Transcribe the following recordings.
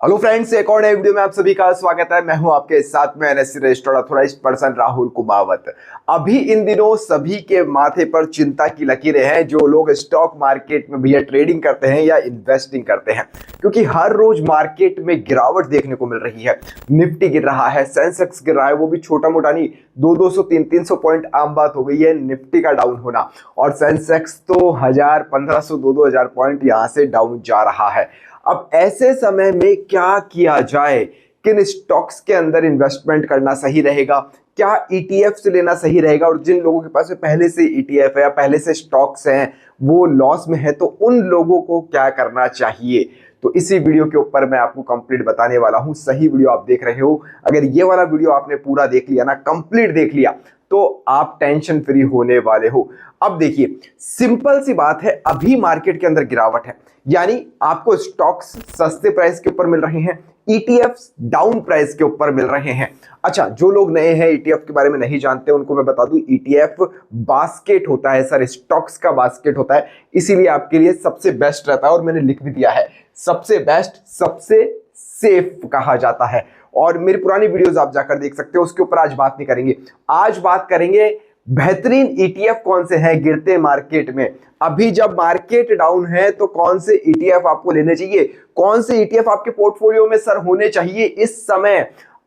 Hello friends, एक और नए वीडियो में आप सभी का स्वागत है। मैं हूं आपके साथ में NSC registered authorised person Rahul Kumawat. अभी इन दिनों सभी के माथे पर चिंता की लकीरें हैं जो लोग स्टॉक मार्केट में भैया ट्रेडिंग करते हैं या इन्वेस्टिंग करते हैं, क्योंकि हर रोज मार्केट में गिरावट देखने को मिल रही है। निफ्टी गिर रहा है, सेंसेक्स गिर रहा है, वो भी छोटा मोटा नहीं, 200 300 पॉइंट आम बात हो गई है निफ्टी का डाउन होना। और सेंसेक्स तो 1000 1500 2000 पॉइंट यहां से डाउन जा रहा है। अब ऐसे समय में क्या किया जाए, किन स्टॉक्स के अंदर इन्वेस्टमेंट करना सही रहेगा, क्या ईटीएफ से लेना सही रहेगा, और जिन लोगों के पास पहले से ईटीएफ है या पहले से स्टॉक्स हैं वो लॉस में है तो उन लोगों को क्या करना चाहिए, तो इसी वीडियो के ऊपर मैं आपको कंप्लीट बताने वाला हूं। सही वीडियो आप देख रहे हो। अगर ये वाला वीडियो आपने पूरा देख लिया ना, कंप्लीट देख लिया, तो आप टेंशन फ्री होने वाले हो। अब देखिए, सिंपल सी बात है, अभी मार्केट के अंदर गिरावट है, यानी आपको स्टॉक्स सस्ते प्राइस के ऊपर मिल रहे हैं, ईटीएफ्स डाउन प्राइस के ऊपर मिल रहे हैं। अच्छा, जो लोग नए हैं ईटीएफ के बारे में नहीं जानते उनको मैं बता दूं, ईटीएफ बास्केट होता है सर, स्टॉक्स का बास्केट होता है, इसीलिए आपके लिए सबसे बेस्ट रहता है। और मैंने लिख भी दिया है, सबसे बेस्ट, सबसे सेफ कहा जाता है। और मेरी पुरानी वीडियोस आप जाकर देख सकते हो, उसके ऊपर आज बात नहीं करेंगे। आज बात करेंगे बेहतरीन ईटीएफ कौन से हैं गिरते मार्केट में। अभी जब मार्केट डाउन है तो कौन से ईटीएफ आपको लेने चाहिए, कौन से ईटीएफ आपके पोर्टफोलियो में सर होने चाहिए इस समय।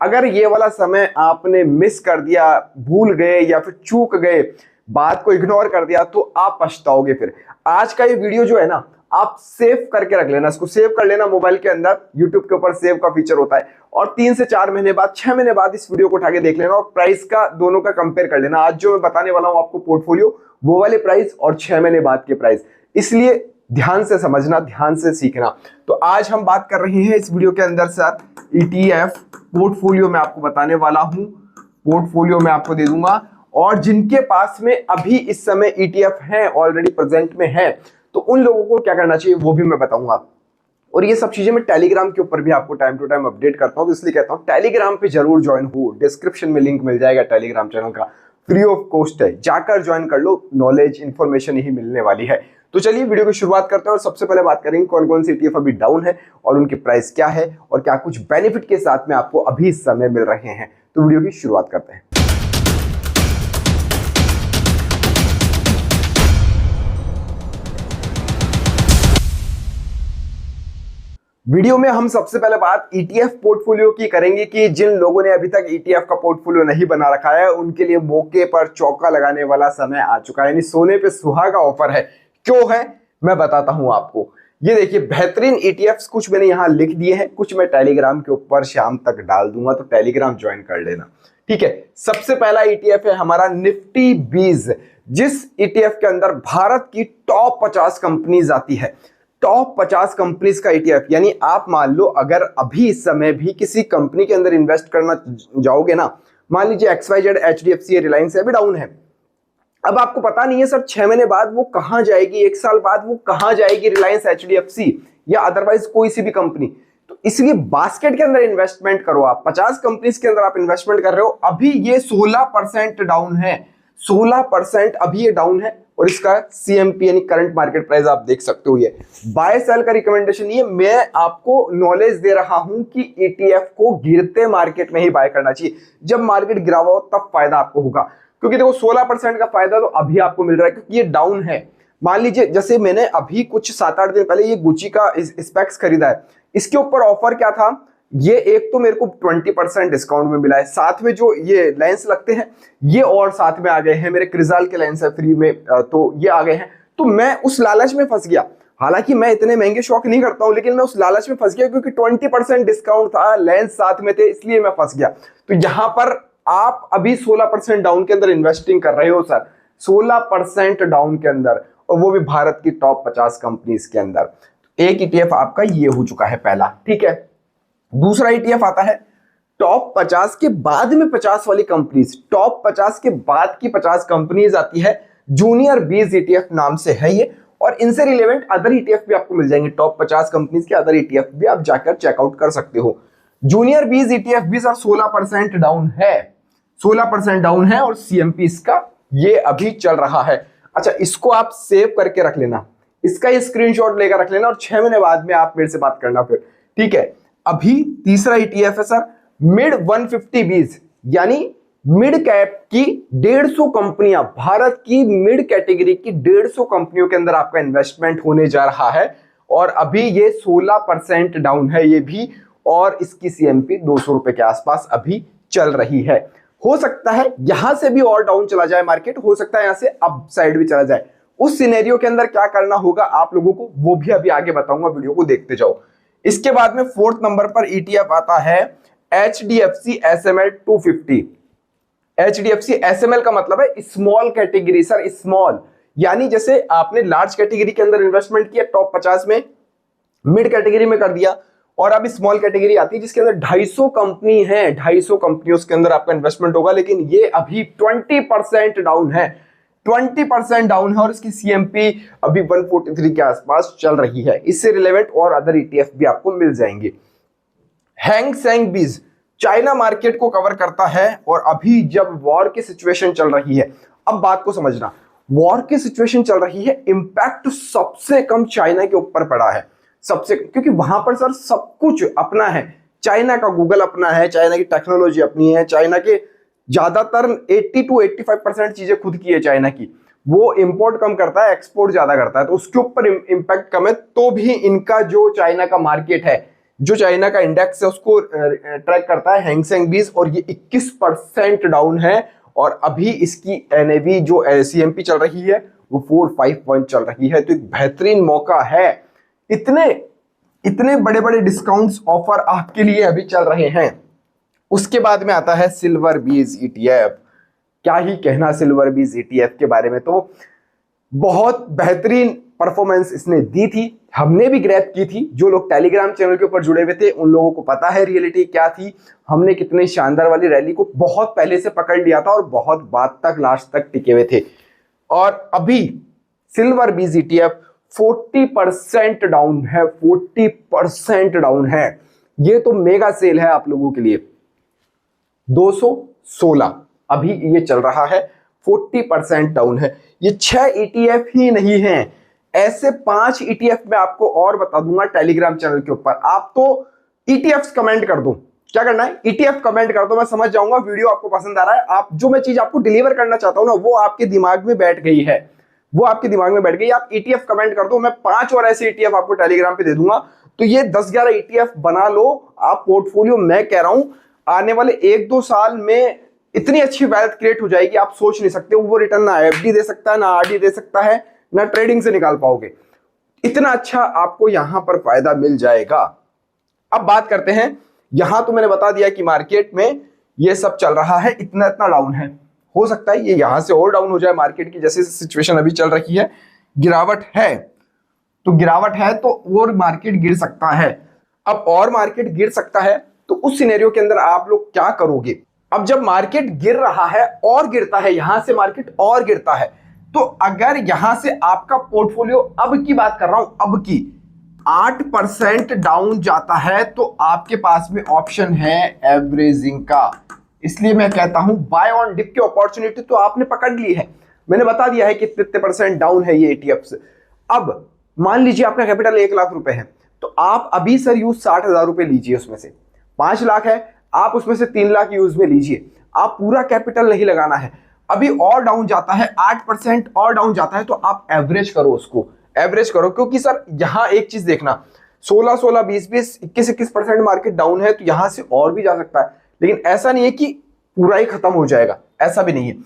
अगर ये वाला समय आपने मिस कर दिया, भूल गए या फिर चूक गए, बात को इग्नोर कर दिया, तो आप पछताओगे फिर। आज का ये वीडियो जो है ना, आप सेव करके रख लेना, इसको सेव कर लेना मोबाइल के अंदर। यूट्यूब के ऊपर सेव का फीचर होता है, और 3 से 4 महीने बाद, 6 महीने बाद इस वीडियो को उठा के देख लेना और प्राइस का दोनों का कंपेयर कर लेना। आज जो मैं बताने वाला हूं आपको पोर्टफोलियो, वो वाले प्राइस और 6 महीने बाद के प्राइस, इसलिए ध्यान से समझना, ध्यान से सीखना। तो आज हम बात कर रहे हैं इस वीडियो के अंदर सर ईटीएफ पोर्टफोलियो में आपको बताने वाला हूं, पोर्टफोलियो में आपको दे दूंगा। और जिनके पास में अभी इस समय ईटीएफ है, ऑलरेडी प्रेजेंट में है, तो उन लोगों को क्या करना चाहिए वो भी मैं बताऊंगा। और ये सब चीजें मैं टेलीग्राम के ऊपर भी आपको टाइम टू टाइम अपडेट करता हूं, तो इसलिए कहता हूं टेलीग्राम पे जरूर ज्वाइन हो। डिस्क्रिप्शन में लिंक मिल जाएगा टेलीग्राम चैनल का, फ्री ऑफ कॉस्ट है, जाकर ज्वाइन कर लो, नॉलेज इंफॉर्मेशन ही मिलने वाली है। तो चलिए वीडियो की शुरुआत करते हैं और सबसे पहले बात करेंगे कौन कौन सी ईटीएफ अभी डाउन है और उनकी प्राइस क्या है और क्या कुछ बेनिफिट के साथ में आपको अभी इस समय मिल रहे हैं। तो वीडियो की शुरुआत करते हैं। वीडियो में हम सबसे पहले बात ईटीएफ पोर्टफोलियो की करेंगे कि जिन लोगों ने अभी तक ईटीएफ का पोर्टफोलियो नहीं बना रखा है उनके लिए मौके पर चौका लगाने वाला समय आ चुका है, यानी सोने पे सुहागा ऑफर है। क्यों है मैं बताता हूं आपको। ये देखिए, बेहतरीन ईटीएफ्स कुछ मैंने यहां लिख दिए हैं, कुछ मैं टेलीग्राम के ऊपर शाम तक डाल दूंगा, तो टेलीग्राम ज्वाइन कर लेना, ठीक है। सबसे पहला ईटीएफ है हमारा निफ्टी 20, जिस ईटीएफ के अंदर भारत की टॉप 50 कंपनीज आती है। टॉप 50 कंपनीज का ईटीएफ, यानी आप मान लो अगर अभी इस समय भी किसी कंपनी के अंदर इन्वेस्ट करना जाओगे ना, मान लीजिए XYZ, HDFC, रिलायंस अभी डाउन है, अब आपको पता नहीं है सर 6 महीने बाद वो कहां जाएगी, 1 साल बाद वो कहां जाएगी, रिलायंस, HDFC या अदरवाइज कोई सी भी कंपनी। तो इसलिए बास्केट के अंदर इन्वेस्टमेंट करो। आप 50 कंपनीज के अंदर आप इन्वेस्टमेंट कर रहे हो, अभी ये 16% डाउन है, 16% अभी ये डाउन है। और इसका CMP यानी करंट मार्केट प्राइस आप देख सकते हो। ये बाय सेल का रिकमेंडेशन नहीं है, मैं आपको नॉलेज दे रहा हूं कि ETF को गिरते मार्केट में ही बाय करना चाहिए। जब मार्केट गिरा हुआ हो तब फायदा आपको होगा, क्योंकि देखो 16% का फायदा तो अभी आपको मिल रहा है क्योंकि ये डाउन है। मान लीजिए जैसे मैंने अभी कुछ 7-8 दिन पहले ये गुची का स्पेक्स खरीदा है, इसके ऊपर ऑफर क्या था, ये एक तो मेरे को 20% डिस्काउंट में मिला है, साथ में जो ये लेंस लगते हैं ये और साथ में आ गए हैं, मेरे क्रिजाल के लेंस है फ्री में, तो ये आ गए हैं। तो मैं उस लालच में फंस गया, हालांकि मैं इतने महंगे शौक नहीं करता हूं, लेकिन मैं उस लालच में फंस गया क्योंकि 20% डिस्काउंट था, लेंस साथ में थे, इसलिए मैं फंस गया। तो यहां पर आप अभी 16% डाउन के अंदर इन्वेस्टिंग कर रहे हो सर, 16% डाउन के अंदर, और वो भी भारत की टॉप 50 कंपनीज के अंदर। एक ईटीएफ आपका ये हो चुका है पहला, ठीक है। दूसरा ईटीएफ आता है टॉप 50 के बाद में 50 वाली कंपनीज, टॉप 50 के बाद की 50 कंपनीज आती है, जूनियर 20 ईटीएफ नाम से है ये। और इनसे रिलेवेंट अदर ईटीएफ भी आपको मिल जाएंगे, टॉप 50 कंपनीज के अदर ईटीएफ भी आप जाकर चेकआउट कर सकते हो। जूनियर 20 ईटीएफ भी सर 16% डाउन है, 16% डाउन है, और CMP इसका ये अभी चल रहा है। अच्छा, इसको आप सेव करके रख लेना, इसका स्क्रीनशॉट लेकर रख लेना, और 6 महीने बाद में आप मेरे से बात करना फिर, ठीक है। अभी तीसरा ईटीएफ है सर मिड 150 बीज, यानी मिड कैप की 150 कंपनियां, भारत की मिड कैटेगरी की 150 कंपनियों के अंदर आपका इन्वेस्टमेंट होने जा रहा है और अभी ये 16% डाउन है ये भी, और इसकी सीएमपी 200 रुपए के आसपास अभी चल रही है। हो सकता है यहां से भी और डाउन चला जाए मार्केट, हो सकता है यहां से अप साइड भी चला जाए। उस सिनेरियो के अंदर क्या करना होगा आप लोगों को वो भी अभी आगे बताऊंगा, वीडियो को देखते जाओ। इसके बाद में 4th नंबर पर ईटीएफ आता है HDFC SML 250। HDFC SML का मतलब है स्मॉल कैटेगरी सर, स्मॉल, यानी जैसे आपने लार्ज कैटेगरी के अंदर इन्वेस्टमेंट किया टॉप 50 में, मिड कैटेगरी में कर दिया, और अब स्मॉल कैटेगरी आती है जिसके अंदर 250 कंपनी है, 250 कंपनियों के अंदर आपका इन्वेस्टमेंट होगा, लेकिन ये अभी 20% डाउन है, 20% डाउन है और इसकी सीएमपी अभी 143 के आसपास चल रही है। इससे रिलेवेंट और अदर ईटीएफ भी आपको मिल जाएंगे। हैंग सेंग बीज चाइना मार्केट को कवर करता है, और अभी जब वॉर की सिचुएशन चल रही है, अब बात को समझना, वॉर की सिचुएशन चल रही है, इंपैक्ट सबसे कम चाइना के ऊपर पड़ा है, सबसे, क्योंकि वहां पर सर सब कुछ अपना है, चाइना का गूगल अपना है, चाइना की टेक्नोलॉजी अपनी है, चाइना के ज्यादातर 80 to 85% चीजें खुद की है चाइना की, वो इंपोर्ट कम करता है, एक्सपोर्ट ज्यादा करता है, तो उसके ऊपर इंपैक्ट कम है। तो भी इनका जो चाइना का मार्केट है, जो चाइना का इंडेक्स है उसको ट्रैक करता है हैंग सेंग बीज, और ये 21% डाउन है, और अभी इसकी एनएवी जो सीएमपी चल रही है वो 451 चल रही है। तो एक बेहतरीन मौका है, इतने बड़े बड़े डिस्काउंट्स ऑफर आपके लिए अभी चल रहे हैं। उसके बाद में आता है सिल्वर बीज ईटीएफ। क्या ही कहना सिल्वर बीज ईटीएफ के बारे में, तो बहुत बेहतरीन परफॉर्मेंस इसने दी थी, हमने भी ग्रैब की थी, जो लोग टेलीग्राम चैनल के ऊपर जुड़े हुए थे उन लोगों को पता है रियलिटी क्या थी। हमने कितने शानदार वाली रैली को बहुत पहले से पकड़ लिया था और बहुत बाद तक लास्ट तक टिके हुए थे, और अभी सिल्वर बीज ईटीएफ 40% डाउन है, 40% डाउन है। ये तो मेगा सेल है आप लोगों के लिए। 216 अभी ये चल रहा है, 40% डाउन है। ये 6 ईटीएफ ही नहीं है, ऐसे 5 ईटीएफ मैं आपको और बता दूंगा टेलीग्राम चैनल के ऊपर। आप तो ईटीएफ कमेंट कर दो, क्या करना है ईटीएफ कमेंट कर दो, मैं समझ जाऊंगा वीडियो आपको पसंद आ रहा है। आप जो मैं चीज आपको डिलीवर करना चाहता हूं ना वो आपके दिमाग में बैठ गई है, वो आपके दिमाग में बैठ गई। आप ईटीएफ कमेंट कर दो, मैं 5 और ऐसे ईटीएफ आपको टेलीग्राम पे दे दूंगा। तो ये 10-11 ईटीएफ बना लो आप पोर्टफोलियो। मैं कह रहा हूं आने वाले 1-2 साल में इतनी अच्छी वेल्थ क्रिएट हो जाएगी आप सोच नहीं सकते। वो रिटर्न ना एफडी दे सकता है, ना आरडी दे सकता है, ना ट्रेडिंग से निकाल पाओगे। इतना अच्छा आपको यहां पर फायदा मिल जाएगा। अब बात करते हैं, यहां तो मैंने बता दिया कि मार्केट में ये सब चल रहा है, इतना डाउन है। हो सकता है ये यहां से और डाउन हो जाए, मार्केट की जैसे सिचुएशन अभी चल रही है, गिरावट है तो और मार्केट गिर सकता है। अब और मार्केट गिर सकता है तो उस सिनेरियो के अंदर आप लोग क्या करोगे? अब जब मार्केट गिर रहा है और गिरता है, यहां से मार्केट और गिरता है, तो अगर यहां से आपका पोर्टफोलियो, अब की बात कर रहा हूं, अब की 8% डाउन जाता है तो आपके पास में ऑप्शन है एवरेजिंग का। इसलिए मैं कहता हूं बाय ऑन डिप की अपॉर्चुनिटी तो आपने पकड़ ली है। मैंने बता दिया है कि कितने % डाउन है ये एटीएफ। अब मान लीजिए आपका कैपिटल 1 लाख रुपए है, तो आप अभी सर यूज 60,000 रुपए लीजिए, उसमें से 5 लाख है, आप उसमें से 3 लाख यूज में लीजिए। आप पूरा कैपिटल नहीं लगाना है। अभी और डाउन जाता है, 8% और डाउन जाता है, तो आप एवरेज करो, उसको एवरेज करो। क्योंकि सर यहां एक चीज देखना, 16, 20, 21% मार्केट डाउन है, तो यहां से और भी जा सकता है। लेकिन ऐसा नहीं है कि पूरा ही खत्म हो जाएगा, ऐसा भी नहीं है।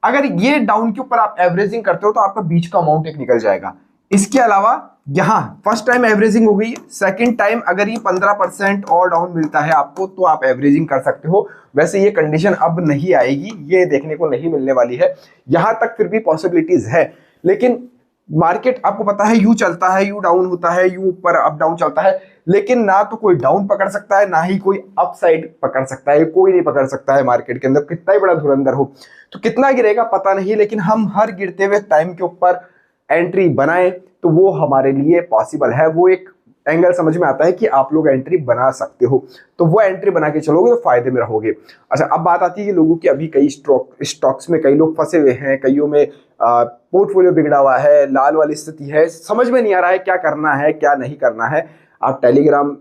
अगर ये डाउन के ऊपर आप एवरेजिंग करते हो तो आपका बीच का अमाउंट एक निकल जाएगा। इसके अलावा यहां फर्स्ट टाइम एवरेजिंग हो गई, सेकंड टाइम अगर ये 15% और डाउन मिलता है आपको तो आप एवरेजिंग कर सकते हो। वैसे ये कंडीशन अब नहीं आएगी, ये देखने को नहीं मिलने वाली है। यहां तक फिर भी पॉसिबिलिटीज है, लेकिन मार्केट आपको पता है यू चलता है, यू डाउन होता है, यू ऊपर अप डाउन चलता है, लेकिन ना तो कोई डाउन पकड़ सकता है, ना ही कोई अप साइड पकड़ सकता है। कोई नहीं पकड़ सकता है मार्केट के अंदर, कितना ही बड़ा धुरंधर हो। तो कितना गिरेगा पता नहीं, लेकिन हम हर गिरते हुए टाइम के ऊपर एंट्री बनाए तो वो हमारे लिए पॉसिबल है। वो एक एंगल समझ में आता है कि आप लोग एंट्री बना सकते हो, तो वो एंट्री बना के चलोगे तो फायदे में रहोगे। अच्छा, अब बात आती है कि लोगों की अभी कई स्टॉक्स में कई लोग फंसे हुए हैं, कईयों में पोर्टफोलियो बिगड़ा हुआ है, लाल वाली स्थिति है, समझ में नहीं आ रहा है क्या करना है क्या नहीं करना है। आप टेलीग्राम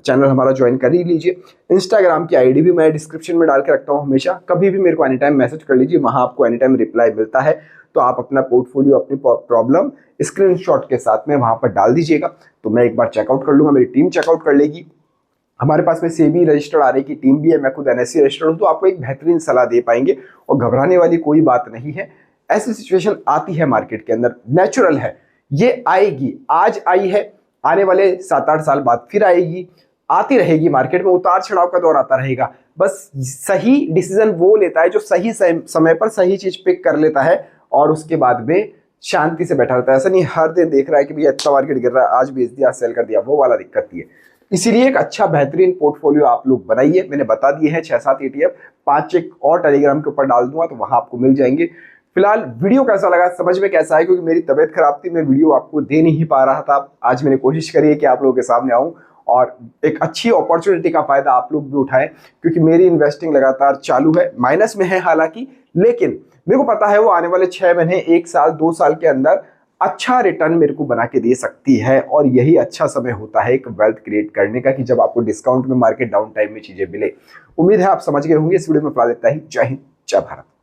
चैनल हमारा ज्वाइन कर ही लीजिए। इंस्टाग्राम की आईडी भी मैं डिस्क्रिप्शन में डाल के रखता हूँ हमेशा, कभी भी मेरे को एनी टाइम मैसेज कर लीजिए, वहाँ आपको एनी टाइम रिप्लाई मिलता है। तो आप अपना पोर्टफोलियो, अपनी प्रॉब्लम स्क्रीनशॉट के साथ में वहाँ पर डाल दीजिएगा, तो मैं एक बार चेकआउट कर लूँगा, मेरी टीम चेकआउट कर लेगी। हमारे पास में सेबी रजिस्टर्ड आरए की टीम भी है, मैं खुद एनएससी रजिस्टर्ड हूँ, तो आपको एक बेहतरीन सलाह दे पाएंगे और घबराने वाली कोई बात नहीं है। ऐसी सिचुएशन आती है मार्केट के अंदर, नेचुरल है, ये आएगी, आज आई है, आने वाले 7-8 साल बाद फिर आएगी, आती रहेगी। मार्केट में उतार चढ़ाव का दौर आता रहेगा। बस सही डिसीजन वो लेता है जो सही समय पर सही चीज पिक कर लेता है और उसके बाद में शांति से बैठा रहता है। ऐसा नहीं हर दिन देख रहा है कि भैया इतना मार्केट गिर रहा है, आज बेच दिया, सेल कर दिया, वो वाला दिक्कत नहीं है। इसीलिए एक अच्छा बेहतरीन पोर्टफोलियो आप लोग बनाइए। मैंने बता दिए हैं 6-7 ETF, 5 एक और टेलीग्राम के ऊपर डाल दूंगा, तो वहां आपको मिल जाएंगे। फिलहाल वीडियो कैसा लगा, समझ में कैसा है, क्योंकि मेरी तबीयत खराब थी, मैं वीडियो आपको दे नहीं पा रहा था। आज मैंने कोशिश करी है कि आप लोगों के सामने आऊं और एक अच्छी अपॉर्चुनिटी का फायदा आप लोग भी उठाएं, क्योंकि मेरी इन्वेस्टिंग लगातार चालू है, माइनस में है हालांकि, लेकिन मेरे को पता है वो आने वाले 6 महीने, 1 साल, 2 साल के अंदर अच्छा रिटर्न मेरे को बना के दे सकती है। और यही अच्छा समय होता है एक वेल्थ क्रिएट करने का, कि जब आपको डिस्काउंट में, मार्केट डाउन टाइम में चीजें मिले। उम्मीद है आप समझ गए होंगे। इस वीडियो में फिलहाल इतना ही। जय हिंद, जय भारत।